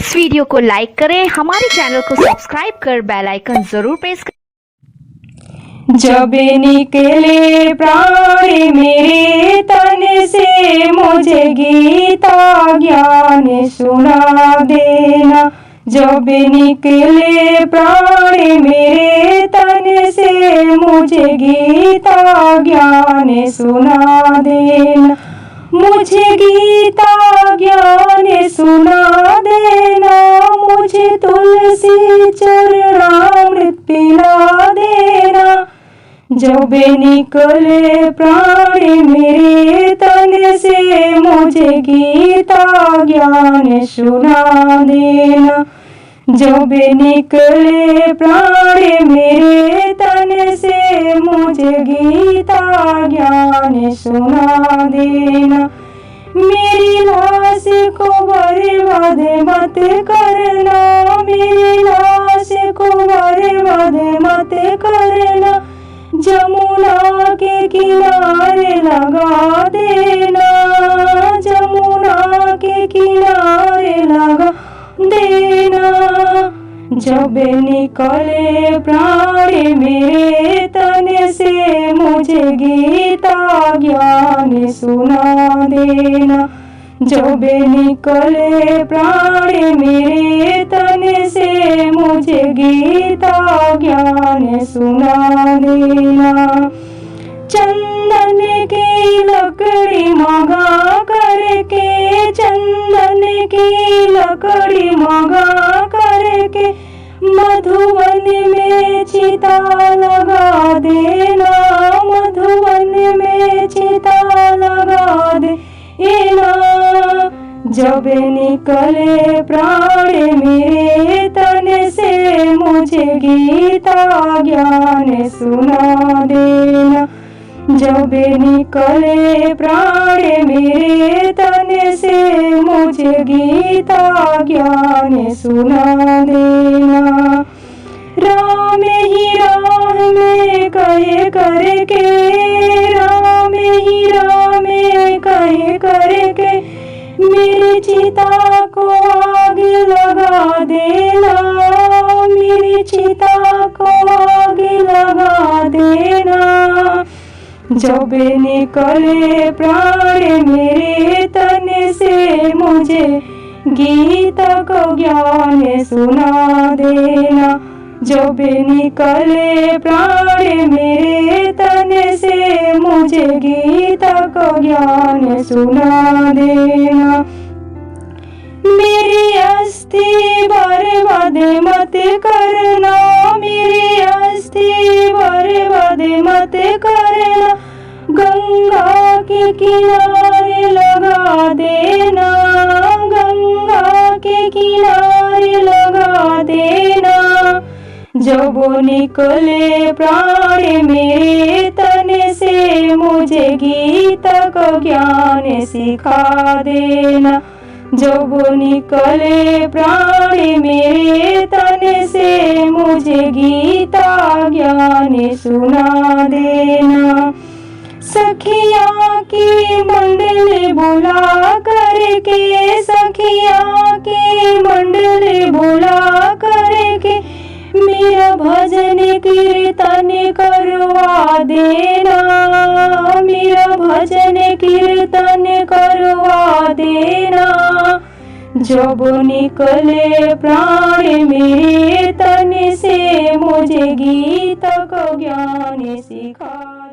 इस वीडियो को लाइक करें, हमारे चैनल को सब्सक्राइब कर बेल आइकन जरूर प्रेस करें। जब निकले प्राण मेरे तन से मुझे गीता ज्ञान सुना देना। जब निकले प्राण मेरे तन से मुझे गीता ज्ञान सुना देना। मुझे गीता ज्ञान सुना देना। मुझे तुलसी चरणामृत पिला देना। जब निकले प्राण मेरे तन से मुझे गीता ज्ञान सुना देना। जब निकले प्राण मेरे तन से मुझे गीता ज्ञान सुना देना। मेरी लाश को बर्बाद मत करना। मेरी लाश को बर्बाद मत करना। जमुना के किनारे लगा देना। जमुना के किनारे लगा देना। जब निकले प्राण मेरे तन से मुझे गीता ज्ञान सुना देना। जब निकले प्राण मेरे तन से मुझे गीता ज्ञान सुना देना। चंदन की लकड़ी मंगा करके, चंदन की लकड़ी मंगा करके मधुवन में चिता लगा देना। मधुवन में चिता लगा देना। जब निकले प्राण मेरे तन से मुझे गीता ज्ञान सुना देना। जब निकले प्राण मेरे तन से मुझे गीता ज्ञान सुना देना। राम ही राम में कहे करके, राम ही राम में कहे करके मेरी चिता को आग लगा देना। मेरी चिता को आग लगा देना। जब निकले प्राण मेरे तन से मुझे गीता को ज्ञान सुना देना। जब निकले प्राण मेरे तन से मुझे गीता को ज्ञान सुना देना। मेरी अस्थि बर्बाद मत करना। मेरी अस्थि बर्बाद मत करना। गंगा के किनारे लगा देना। गंगा के किनारे लगा देना। जब निकले प्राण मेरे तन से मुझे गीता को ज्ञान सिखा देना। जब निकले प्राण मेरे तन से मुझे गीता ज्ञान सुना देना। सखिया की मंडली बुला करके, सखिया की मंडली बुला करके मेरा भजन कीर्तन करवा देना। मेरा भजन कीर्तन करवा देना। जब निकले प्राण मेरे तन से मुझे गीता को ज्ञान सिखा